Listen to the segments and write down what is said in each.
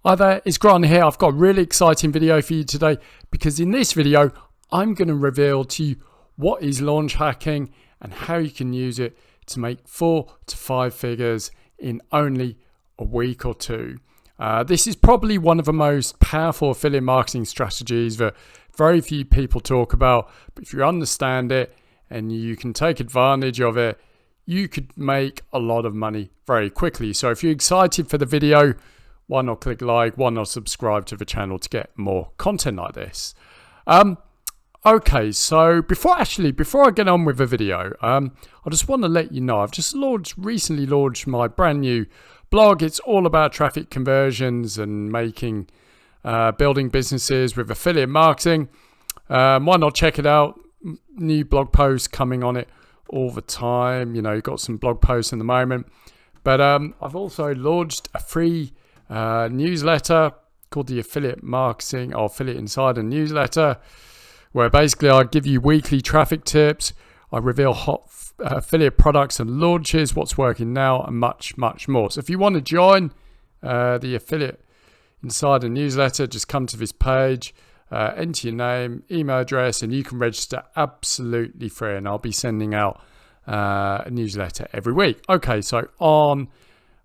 Hi there, it's Grant here. I've got a really exciting video for you today because in this video, I'm going to reveal to you what is launch hacking and how you can use it to make 4 to 5 figures in only a week or two. This is probably one of the most powerful affiliate marketing strategies that very few people talk about, but if you understand it and you can take advantage of it, you could make a lot of money very quickly. So if you're excited for the video, why not click like, why not subscribe to the channel to get more content like this? Okay, so before I get on with the video, I just want to let you know I've just recently launched my brand new blog. It's all about traffic conversions and making building businesses with affiliate marketing. Why not check it out? New blog posts coming on it all the time. You know, you've got some blog posts in the moment, but I've also launched a free newsletter called the Affiliate Marketing or Affiliate Insider newsletter, where basically I give you weekly traffic tips. I reveal hot affiliate products and launches, what's working now, and much more. So if you want to join the Affiliate Insider newsletter, just come to this page, enter your name, email address, and you can register absolutely free, and I'll be sending out a newsletter every week. Okay, so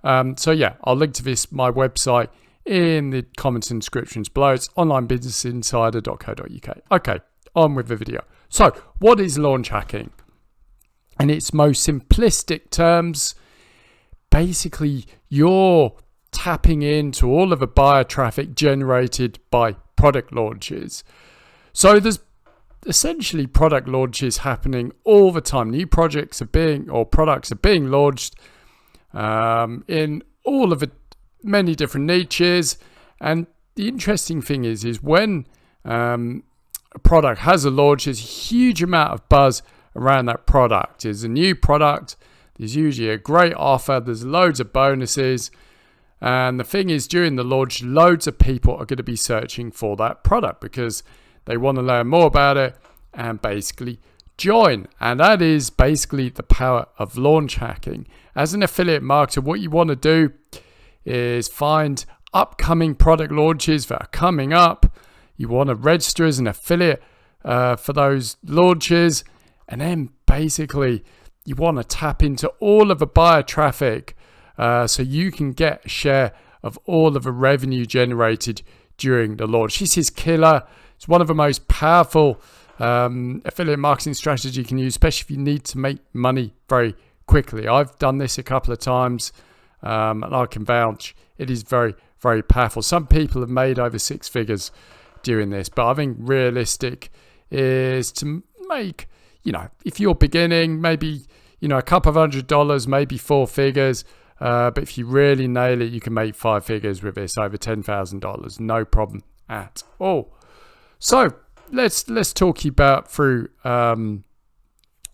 yeah, I'll link to my website in the comments and descriptions below. It's onlinebusinessinsider.co.uk. Okay, on with the video. So what is launch hacking? In its most simplistic terms, basically you're tapping into all of the buyer traffic generated by product launches. So there's essentially product launches happening all the time. New products are being launched in all of the many different niches. And the interesting thing is when a product has a launch, there's a huge amount of buzz around that product. It's a new product, there's usually a great offer, there's loads of bonuses. And the thing is, during the launch, loads of people are going to be searching for that product because they want to learn more about it and basically join. And that is basically the power of launch hacking. As an affiliate marketer, what you want to do is find upcoming product launches that are coming up. You want to register as an affiliate for those launches, and then basically you want to tap into all of the buyer traffic so you can get a share of all of the revenue generated during the launch. This is killer. It's one of the most powerful affiliate marketing strategy you can use, especially if you need to make money very quickly. I've done this a couple of times and I can vouch it is very powerful. Some people have made over 6 figures doing this, but I think realistic is to make, if you're beginning, maybe a couple of $100, maybe 4 figures, but if you really nail it, you can make 5 figures with this, over $10,000, no problem at all. So let's talk you about through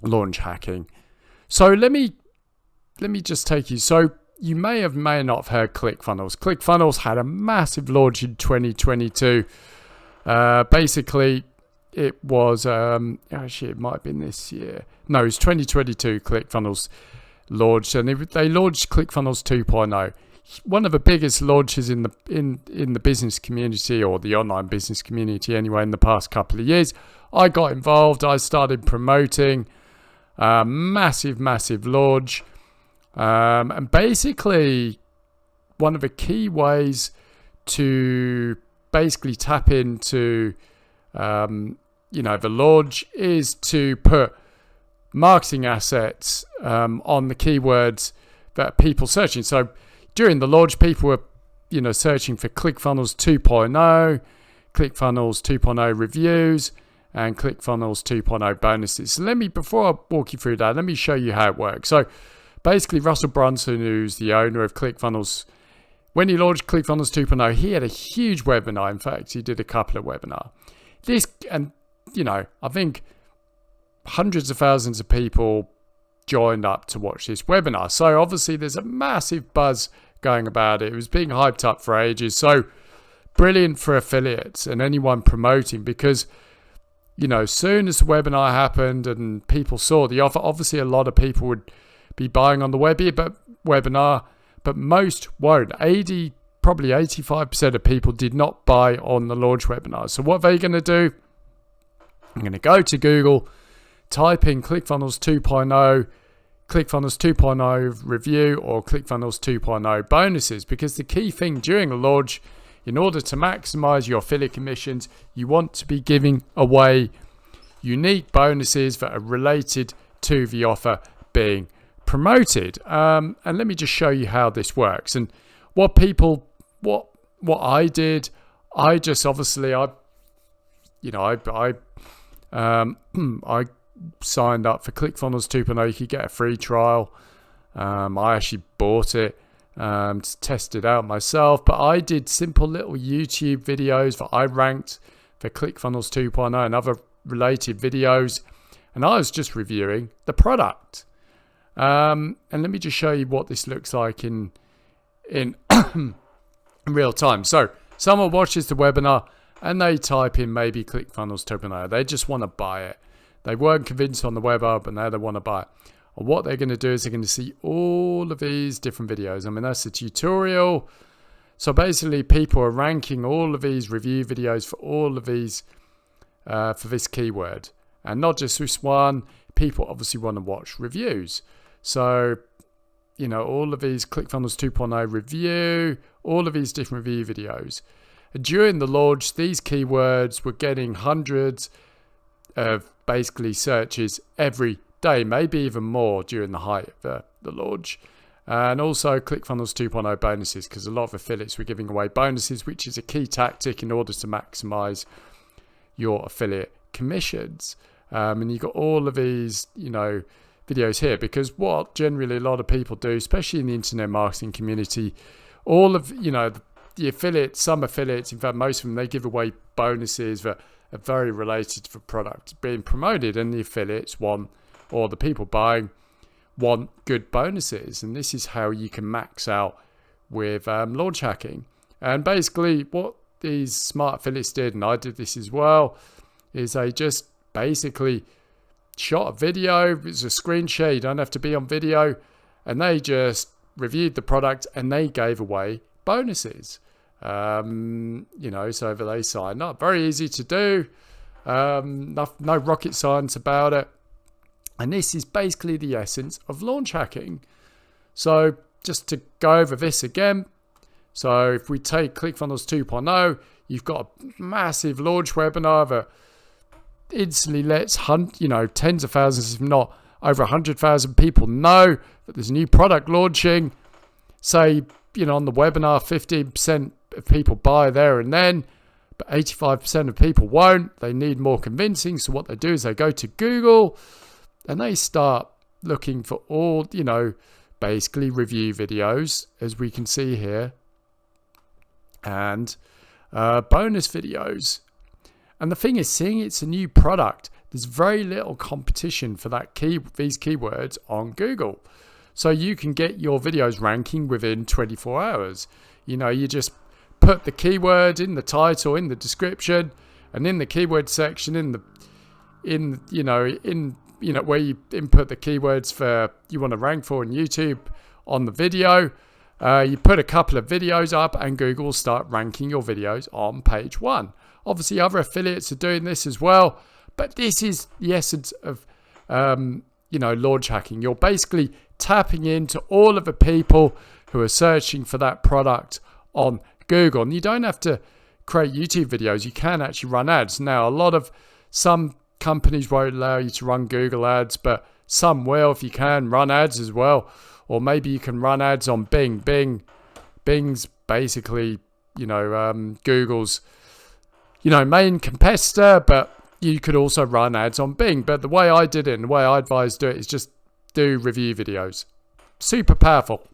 launch hacking. So let me just take you. So you may not have heard ClickFunnels. ClickFunnels had a massive launch in 2022. Basically, it was actually it might have been this year. No, it was 2022. ClickFunnels launched, and they launched ClickFunnels 2.0. One of the biggest launches in the business community, or the online business community anyway, in the past couple of years. I got involved. I started promoting massive launch, and basically one of the key ways to basically tap into the launch is to put marketing assets on the keywords that people are searching. So during the launch, people were searching for ClickFunnels 2.0, ClickFunnels 2.0 reviews, and ClickFunnels 2.0 bonuses. So before I walk you through that, let me show you how it works. So basically, Russell Brunson, who's the owner of ClickFunnels, when he launched ClickFunnels 2.0, he had a huge webinar. In fact, he did a couple of webinars. I think hundreds of thousands of people joined up to watch this webinar. So obviously there's a massive buzz going about it. It was being hyped up for ages. So brilliant for affiliates and anyone promoting, because soon as the webinar happened and people saw the offer, obviously a lot of people would be buying on the webinar, but most won't. probably 85% of people did not buy on the launch webinar. So what are they going to do? I'm going to go to Google, type in ClickFunnels 2.0, ClickFunnels 2.0 review, or ClickFunnels 2.0 bonuses, because the key thing during a launch, in order to maximize your affiliate commissions, you want to be giving away unique bonuses that are related to the offer being promoted. And let me just show you how this works. And what I did, I just obviously I signed up for ClickFunnels 2.0. You could get a free trial. I actually bought it to test it out myself, but I did simple little YouTube videos that I ranked for ClickFunnels 2.0 and other related videos, and I was just reviewing the product. And let me just show you what this looks like in real time. So someone watches the webinar and they type in maybe ClickFunnels 2.0. They just want to buy it. They weren't convinced on the webinar, but now they want to buy it. And what they're going to do is they're going to see all of these different videos. I mean, that's a tutorial. So basically, people are ranking all of these review videos for all of these, for this keyword. And not just this one. People obviously want to watch reviews. So, you know, all of these ClickFunnels 2.0 review, all of these different review videos. And during the launch, these keywords were getting hundreds of basically searches every day, maybe even more during the height of the launch. And also ClickFunnels 2.0 bonuses, because a lot of affiliates were giving away bonuses, which is a key tactic in order to maximize your affiliate commissions. And you've got all of these, you know, videos here, because what generally a lot of people do, especially in the internet marketing community, all of, you know, the affiliates, some affiliates, in fact most of them, they give away bonuses that are very related to the product being promoted, and the affiliates want, or the people buying want, good bonuses. And this is how you can max out with launch hacking. And basically what these smart affiliates did, and I did this as well, is they just basically shot a video. It's a screen share, you don't have to be on video, and they just reviewed the product and they gave away bonuses. You know, so they signed up. Very easy to do. No rocket science about it. And this is basically the essence of launch hacking. So just to go over this again. So if we take ClickFunnels 2.0, you've got a massive launch webinar that instantly lets tens of thousands, if not over 100,000 people know that there's a new product launching. Say, you know, on the webinar, 15% of people buy there and then, but 85% of people won't. They need more convincing. So what they do is they go to Google and they start looking for all, you know, basically review videos, as we can see here, and bonus videos. And the thing is, seeing it's a new product, there's very little competition for these keywords on Google. So you can get your videos ranking within 24 hours. You know, you just put the keyword in the title, in the description, and in the keyword section, where you input the keywords for you want to rank for in YouTube on the video. You put a couple of videos up and Google will start ranking your videos on page 1. Obviously, other affiliates are doing this as well, but this is the essence of, launch hacking. You're basically tapping into all of the people who are searching for that product on Google. And you don't have to create YouTube videos. You can actually run ads. Now, some companies won't allow you to run Google ads, but some will if you can run ads as well. Or maybe you can run ads on Bing. Bing's basically, Google's, main competitor, but you could also run ads on Bing. But the way I did it and the way I advise do it is just do review videos. Super powerful.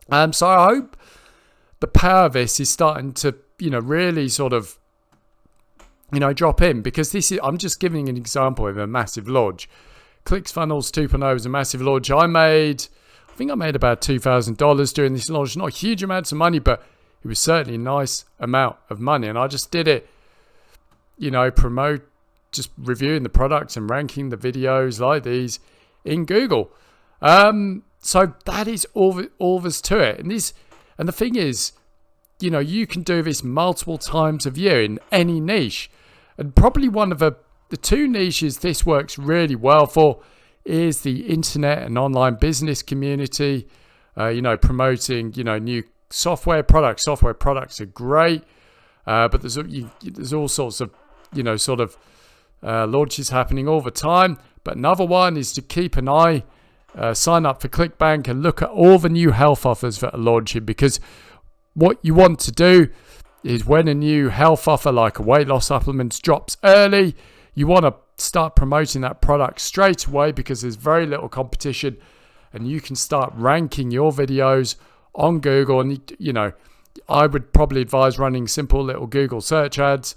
So I hope the power of this is starting to, really sort of, drop in, because I'm just giving an example of a massive launch. ClickFunnels 2.0 was a massive launch. I think I made about $2,000 during this launch. Not huge amounts of money, but it was certainly a nice amount of money. And I just did it, just reviewing the products and ranking the videos like these in Google. So that is all there's to it. And the thing is, you can do this multiple times a year in any niche. And probably one of the two niches this works really well for is the internet and online business community, promoting, new software products. Software products are great, but there's all sorts of, launches happening all the time. But another one is to keep an eye, sign up for ClickBank and look at all the new health offers that are launching, because what you want to do is when a new health offer like a weight loss supplements drops early, you want to start promoting that product straight away, because there's very little competition and you can start ranking your videos on Google. And, I would probably advise running simple little Google search ads.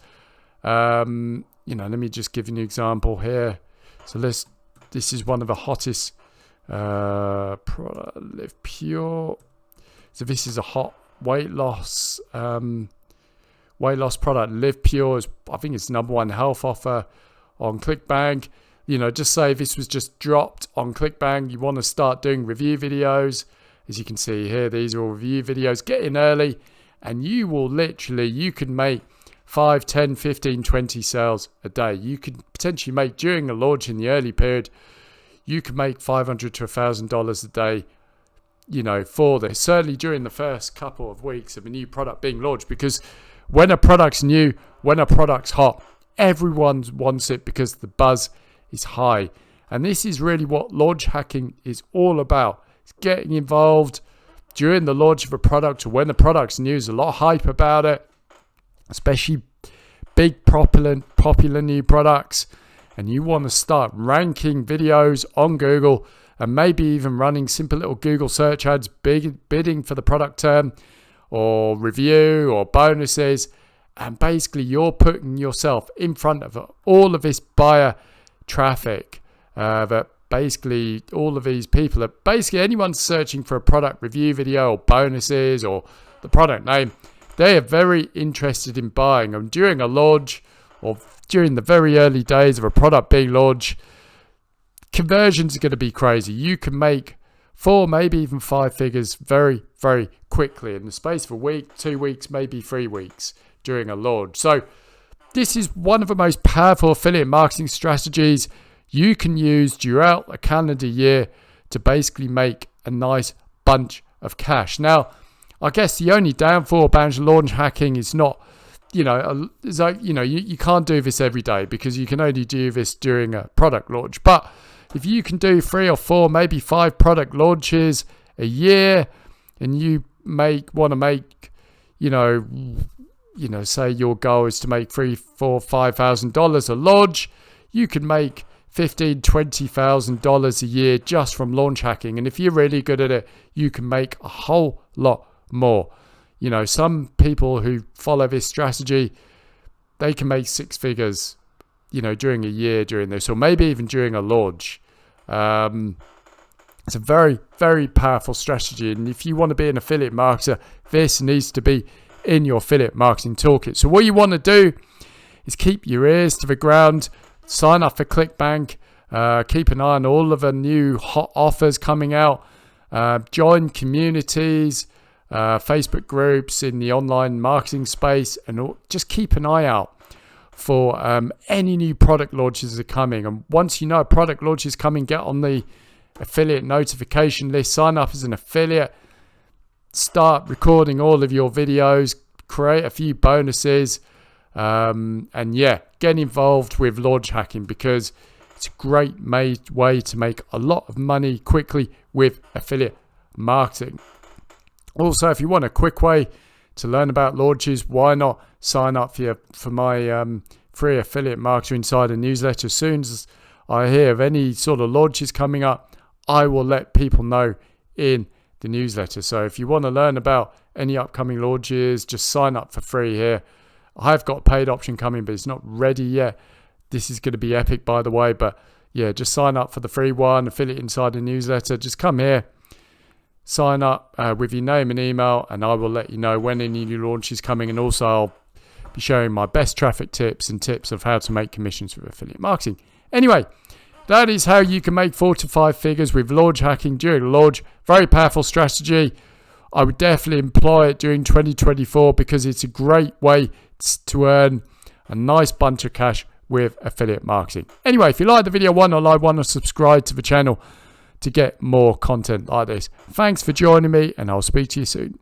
Let me just give you an example here. So this is one of the hottest product, Live Pure. So this is a hot weight loss product. Live Pure is, I think it's number one health offer on ClickBank. Just say this was just dropped on ClickBank, you want to start doing review videos. As you can see here, these are all review videos. Get in early and you can make 5, 10, 15, 20 sales a day. You could potentially make, during a launch in the early period, you can make $500 to $1,000 a day, for this. Certainly during the first couple of weeks of a new product being launched, because when a product's new, when a product's hot, everyone wants it because the buzz is high. And this is really what launch hacking is all about. It's getting involved during the launch of a product, or when the product's new. There's a lot of hype about it, especially big popular new products. And you want to start ranking videos on Google, and maybe even running simple little Google search ads, bidding for the product term or review or bonuses. And basically you're putting yourself in front of all of this buyer traffic, that basically all of these people are basically anyone searching for a product review video or bonuses or the product name. They are very interested in buying. And during a launch, or during the very early days of a product being launched, conversions are going to be crazy. You can make 4, maybe even 5 figures very, very quickly in the space of a week, 2 weeks, maybe 3 weeks during a launch. So this is one of the most powerful affiliate marketing strategies you can use throughout a calendar year to basically make a nice bunch of cash. Now, I guess the only downfall about launch hacking is not, you can't do this every day, because you can only do this during a product launch. But if you can do 3 or 4, maybe 5 product launches a year, and you want to make, say your goal is to make $3,000, $4,000, $5,000 a launch, you can make $15,000, $20,000 a year just from launch hacking. And if you're really good at it, you can make a whole lot more. Some people who follow this strategy, they can make 6 figures, during a year during this, or maybe even during a launch. It's a very, very powerful strategy. And if you want to be an affiliate marketer, this needs to be in your affiliate marketing toolkit. So what you want to do is keep your ears to the ground, sign up for ClickBank, keep an eye on all of the new hot offers coming out, join communities, Facebook groups in the online marketing space, and just keep an eye out for any new product launches are coming. And once you know a product launch is coming, get on the affiliate notification list, sign up as an affiliate, start recording all of your videos, create a few bonuses, and get involved with launch hacking, because it's a great way to make a lot of money quickly with affiliate marketing. Also, if you want a quick way to learn about launches, why not sign up for my free Affiliate Marketer Insider newsletter? As soon as I hear of any sort of launches coming up, I will let people know in the newsletter. So if you want to learn about any upcoming launches, just sign up for free here. I've got a paid option coming, but it's not ready yet. This is going to be epic, by the way. But yeah, just sign up for the free one, Affiliate Insider newsletter. Just come here, sign up with your name and email, and I will let you know when any new launch is coming. And also I'll be sharing my best traffic tips and tips of how to make commissions with affiliate marketing. Anyway, that is how you can make 4 to 5 figures with launch hacking during launch. Very powerful strategy. I would definitely employ it during 2024 because it's a great way to earn a nice bunch of cash with affiliate marketing. Anyway, if you like the video, why not like, why not subscribe to the channel to get more content like this. Thanks for joining me, and I'll speak to you soon.